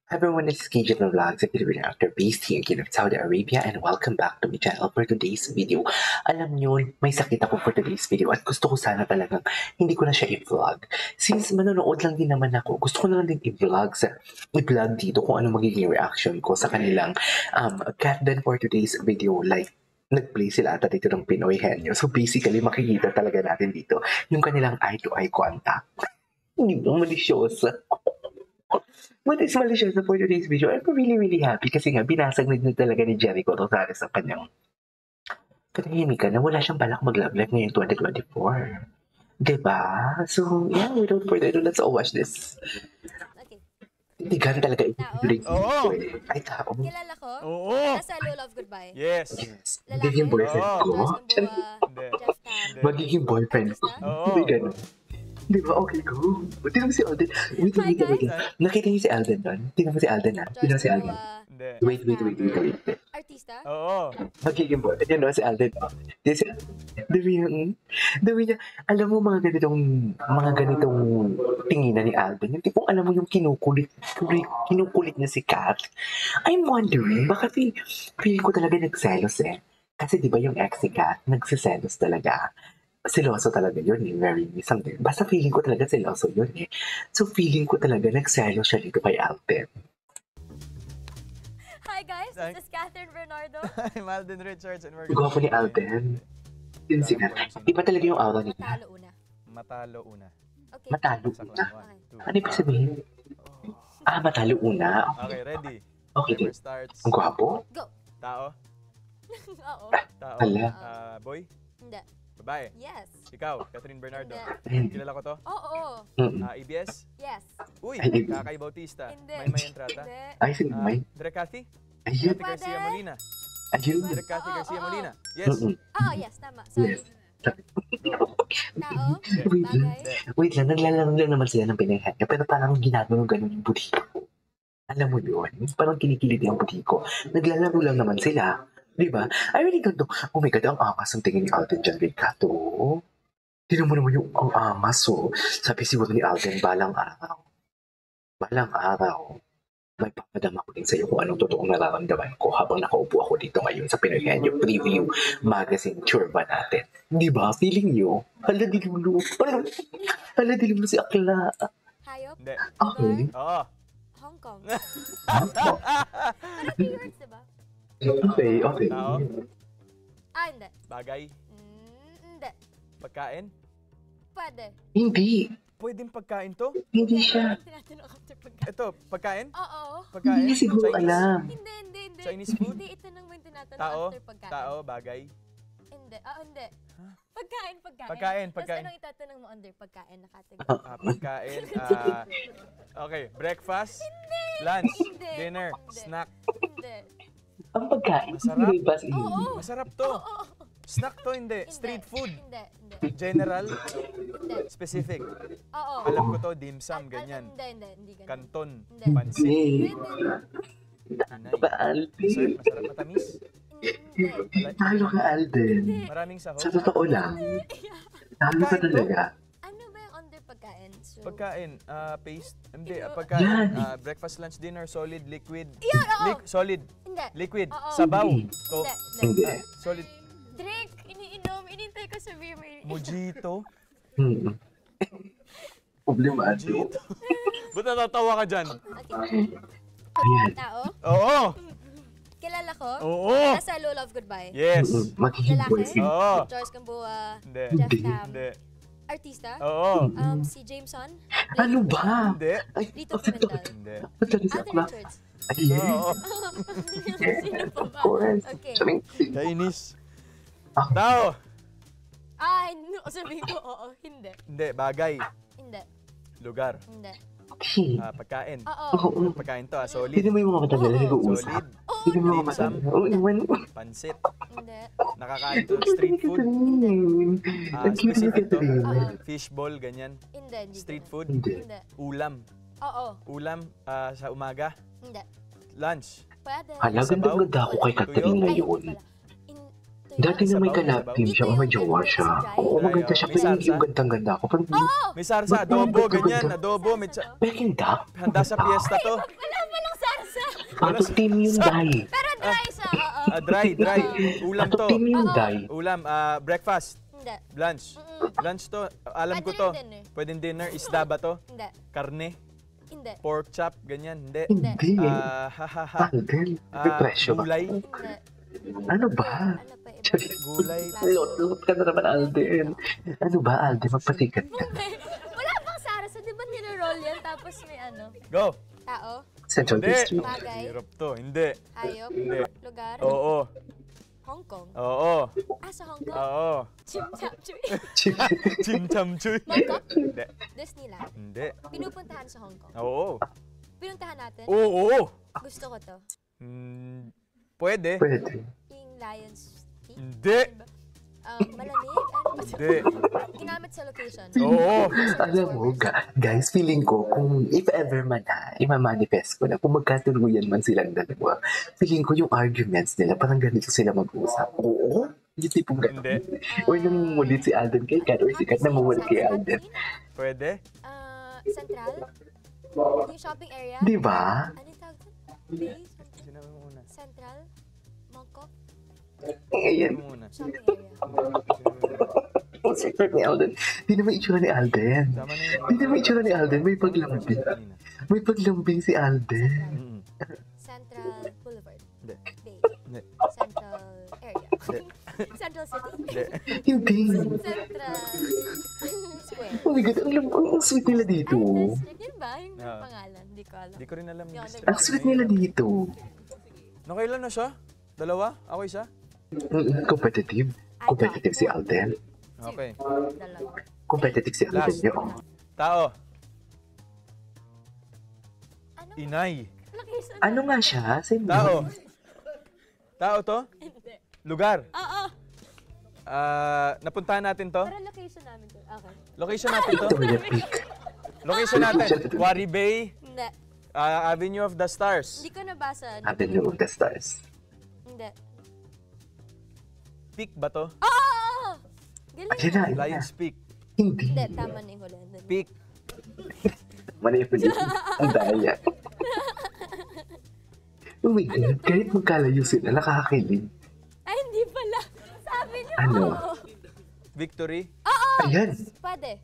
Everyone, this is KJ Vlogs, a Filipino actor based here in Saudi Arabia, and welcome back to my channel for today's video. Alam nyo, may sakit ako for today's video at gusto ko sana talagang hindi ko na siya i-vlog. Since manonood lang din naman ako, gusto ko na lang din i-vlog dito kung ano magiging reaction ko sa kanilang cat. Then for today's video, like, nag-play sila ata dito ng Pinoy Henyo. So basically, makikita talaga natin dito yung kanilang eye-to-eye contact. Hindi ba malisyosa? What is malicious for today's video? I'm really happy kasi nga binasag na din talaga ni Jericho Rosales sa kanyang katahimikan na wala siyang balak mag-love life ngayong 2024. Diba? So, yeah, without further ado, let's all watch this. Okay. Hindi gano'n talaga itutuloy. Oo. Ay, tao. Kilala ko? Oo. Nasa Low Love Goodbye. Yes. Yes. Lalaki? Magiging boyfriend Oo. ko. Joyce Gamboa, Hindi. Jeff Tam. Magiging boyfriend ko. Oo. Hindi gano'n. Diba? Okay, go. Tingnan mo si Alden. Wait. Hi, guys. Nakita niyo si Alden doon? Tingnan mo si Alden na. Tingnan mo si Joyce Alden. Gamboa, Hindi. Wait. artista? Oo. Magiging boyfriend. Yan o, si Alden. Dami niya, alam mo mga ganitong tinginan ni Alden. Yung tipong alam mo yung kinukulit niya si Kat. I'm wondering, baka feeling ko talaga nagselos eh. Kasi di ba yung ex ni Kat, nagsiselos talaga. Seloso talaga yun eh, very something. Basta feeling ko talaga seloso yun eh. So feeling ko talaga nagselos siya dito kay Alden. Hi guys, this is Catherine Bernardo. I'm Alden Richards and we're gonna... Gwapo ni Alden. Yun si Kat. Iba talaga yung aura niya. Matalo una. Matalo una. Okay. Matalo Saklang. una. 1, 2. Ano ibig sabihin? Matalo una. Okay, ready? Okay. Timer starts. Ang gwapo? Go. Tao? Oo. Tao? Hala. Boy? Hindi. Babae? Yes. Ikaw, Catherine Bernardo. Hindi. Kilala ko to? Oo. Mm-mm. ABS? Yes. Uy, Ay, Kakay Bautista. Hindi. May entrata. Hindi. Ay, sino may? Direk Cathy? Ayun. Cathy Garcia Molina. Ayun. Direk Cathy Oo, Garcia oo. Molina. Yes. Mm-mm. Oo, yes, tama. Sorry. Yes. Tao? Wait lang. Bagay? Wait lang, naglalaro lang naman sila ng pinaghanyo, pero parang ginagawa ganun yung buti ko. Alam mo yun? Parang kinikilig yung buti ko. Naglalaro lang naman sila. Di ba? I really don't know. Oh my God, ang angas ang tingin ni Alden dyan kay Kato. Tingnan mo naman yung ang angas, oh. Sabi siguro ni Alden, balang araw, may papadama ko din sa'yo kung anong totoong nararamdaman ko habang nakaupo ako dito ngayon sa Pinoy Henyo Preview Magazine Tour ba natin. Di ba? Feeling nyo? Hala dilulo si Akla. Hayop? Hindi. Okay. Oo. Hong Kong. Parang keywords, diba? Okay. Tao? Hindi. Bagay? Hindi. Pagkain? Pwede. Hindi. Pwedeng pagkain to? Hindi siya. Tinatanong after pagkain. Ito, pagkain? Oo. Pagkain? Hindi niya siguro Chinese? alam. Hindi. Chinese food? Hindi, itanong mo yung tinatanong Tao? after pagkain. Tao? Bagay? Hindi. Hindi. Pagkain. Pagkain. Tapos anong itatanong mo under pagkain na category? Pagkain. Okay, breakfast? Lunch? Hindi. Dinner? Hindi. Snack? Hindi. Ang pagkain. Masarap. Hindi ba? Oo. Masarap to. Snack to, hindi. Street food? Hindi. General? Hindi. Specific? Oo. Alam ko to, dim sum, ganyan. Hindi ganyan. Kanton? Hindi. Pansit? Hindi. Inay? Ba, Alden? Masarap matamis? Hindi. Talo ka, Alden. Maraming sahog? Sa totoo lang. Talo ka talaga. Ano ba yung under pagkain? So, Pagkain, paste, hindi, Yan. pagkain, breakfast, lunch, dinner, solid, liquid, Yun, oo. solid, Hindi. liquid, Oo. sabaw, Hindi. to, Hindi. solid, Drink, iniinom, inintay ko sabihin mo. mojito, Problemado. mojito. Ba't natatawa ka dyan? Okay. Ayan. Tao? Oo! Kilala ko? Oo! Nasa Low Love Goodbye. Yes! Magiging Lalaki? boyfriend. Oo! Joyce Gamboa, Hindi. Jeff Hindi. Tam. Hindi. Artista? Oo! Si Jameson? Ano ba? Hindi. Ay, Lito bakit to? Pimentel. Hindi. Ba't talaga si Anthony Akla? Richards. Ayun. Oo! Sino pa Of ba? course. Okay. Sabihin, Kainis. Ah. Tao! Sabihin ko, oo, hindi. Hindi. Bagay. Hindi. Lugar. Hindi. Pagkain. Oo. Pagkain to, solid. Hindi mo yung mga matagal na Oo. nag-uusap. Solid. Hindi mo yung mga Dim sum. matagal. Oo, iwan mo. Pansit. Hindi. Nakakain to. Street food. Ang cute ni Specific to. Catherine. Fishball, ganyan. Hindi. Street ganun. food. Hindi. Hindi. Ulam. Oo. Ulam sa umaga. Hindi. Lunch. Pwede. Hala, Sabaw. ganda-ganda ako kay Catherine Ay, ngayon. hindi pala. Dati na may Sabaw, kalab sabaw. team siya, o may jowa siya. Oo, maganda siya. May Pero hindi salsa? yung gandang-ganda ako. Parang, May sarsa, adobo, ganyan. Adobo, may peking duck? handa sa piyesta to. Wala palang sarsa. Ato team yung dye. Pero dry siya, oo. Dry. Ulam Ato to. team yung Oo. dye. Ulam, breakfast. Hindi. Lunch. Lunch to. Alam ko Pwede to. rin dinner. Pwedeng dinner. Isda ba to? Hindi. Karne? Hindi. Pork chop? Ganyan? Hindi. Hindi. Ha. Alden, may presyo ba? Gulay? Hindi. Ano ba? Ano pa iba? Gulay. Lot ka na naman, Alden. Ano ba, Alden? Magpasikat ka. Wala bang sarsa? Di ba nire-roll yan? Tapos may ano? Go! Tao? Central Hindi. District. Bagay? Hirap to. Hindi. Hayop? Hindi. Lugar? Oo. Hong Kong? Oo. Sa Hong Kong? Oo. Chim Cham Chui? Chim cham chuy. Bangkok? Hindi. Disneyland? Hindi. Pinupuntahan sa Hong Kong? Oo. Pinuntahan natin? Oo. Gusto ko to. Pwede. Pwede. Yung Lions Teeth? Hindi. Malamig? Ano ba? Hindi. Ginamit sa location? Oo. Alam mo, guys, feeling ko, kung if ever man imamanifest ko na kung magkatuluyan man silang dalawa, feeling ko yung arguments nila, parang ganito sila mag-uusap. Oo? Yung tipong gano'n. Hindi. Or nangungulit si Alden kay Kat, or si Kat nangungulit kay Alden. Pwede. Central? Yung shopping area? Di ba? Ano yung tawag doon? Bay? Sinabi mo muna. Central? Mongkok? Ayan. Sinabi mo muna. Shopping area. Ang secret ni Alden. Di naman itsura ni Alden. Tama na yun. Di naman itsura ni Alden. May paglambing. Kanina. May paglambing si Alden. Mm-mm. Central Boulevard? Hindi. Bay? Hindi. Central area? Central City? Hindi. Hindi. Central Square? Oh my God, ang sweet nila dito. Ay, district. Yun ba? Yung Ah. pangalan? Hindi ko alam. Di ko rin alam yung Yung district. Ang sweet nila dito. Nakailan na siya? Dalawa? Ako isa? Competitive. Competitive si Alden. Okay. Dalawa. Competitive si Alden. Last. Yun. Tao. Ano? Inay. Location? Ano nga siya? Sino? Tao. Tao to? Hindi. Lugar. Oo. Napuntahan natin to? Pero location namin to. Okay. Location natin to? Victoria Peak. Location natin. Quarry Bay. Hindi. Avenue of the Stars. Hindi ko nabasa. Avenue of the Stars. Hindi. Peak ba to? Oo! Galing. Ayun na, ayun na. Lions Peak. Hindi. Hindi, tama na yung huli. Andun. Peak. Mali yung pwede. Ang daya. Oh my God, kahit magkalayo sila, nakakakilig. Ay, hindi pala. Sabi niyo. Ano? Oo. Victory. Ayan. Pwede.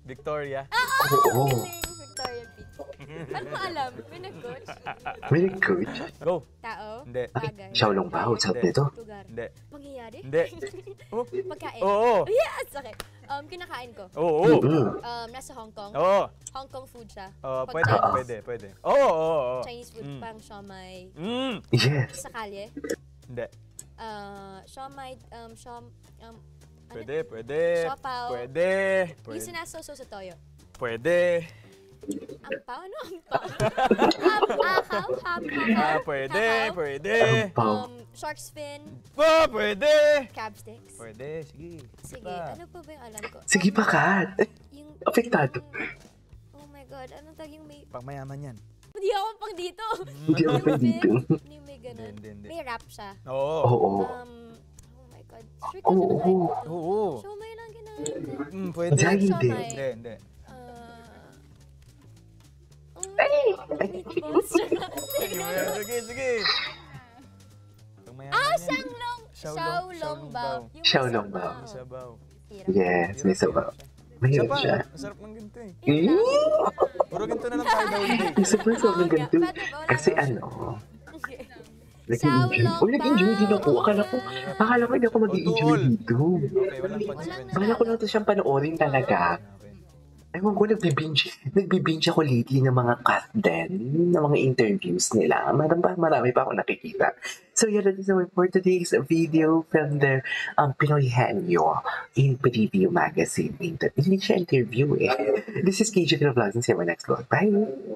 Victoria. Oo. Galing. Victoria Peak. Ano mo alam? May nag-coach? Very good. Go. Tao? Hindi. Bagay? Xiaolong ba? South Hindi. nito? Lugar? Hindi. Pangyayari? Hindi. Oh. Pagkain? Oo. Yes! Okay. Kinakain ko. Oo. Nasa Hong Kong. Oo. Hong Kong food siya. Oo. Pag Pwede. Chinese. Pwede. Oo. Chinese food, pang siomay. Yes. Sa kalye. Hindi. Siomay, Pwede. Siopaw. Pwede. Yung sinasoso sa toyo. Pwede. Ampaw? Ano ampaw? Akaw? Hap? Pwede. Hakaw? Pwede. Pao. Shark's fin? Pwede. Crab sticks? Pwede. Sige. Sige, ano pa ba yung alam ko? Sige pa, Kat. Yung... Apektado. Oh my God, anong tag yung may... Pang mayaman yan. Hindi ako pang dito. Hindi ako pa dito. Yung may ganun. Hindi. May wrap siya. Oo. Oo. Oh my God. Sure ka na Oo. nakain dito. Oo. Siomay lang kinain ko. Pwede. Diyan hindi. Siomay. Hindi. Meatballs. Sige. Pang mayaman yan. Xiaolongbao. Yung Xiaolongbao. may Sabaw. Hirap. Yes, may sabaw. Isa Mahirap pa. siya. Masarap ng ganito eh. Yun lang. Puro ganito na lang tayo daw day. Isa pa sa mga ganito. Pwede ba? Wala Kasi na. ano, Okay. nag-enjoy. Oh, nag-enjoy din ako. Akala ko hindi ako mag-enjoy Tol. dito. Okay, walang consequence. Akala ko lang ito siyang panoorin talaga. Okay. Ewan ko, nagbibinge ako lately ng mga cut din, ng mga interviews nila. Marami pa ako nakikita. So yeah, that is all for today's video from the Pinoy Henyo in Preview Magazine. Hindi siya interview eh. This is KJ Vlogs and see you in my next vlog. Bye!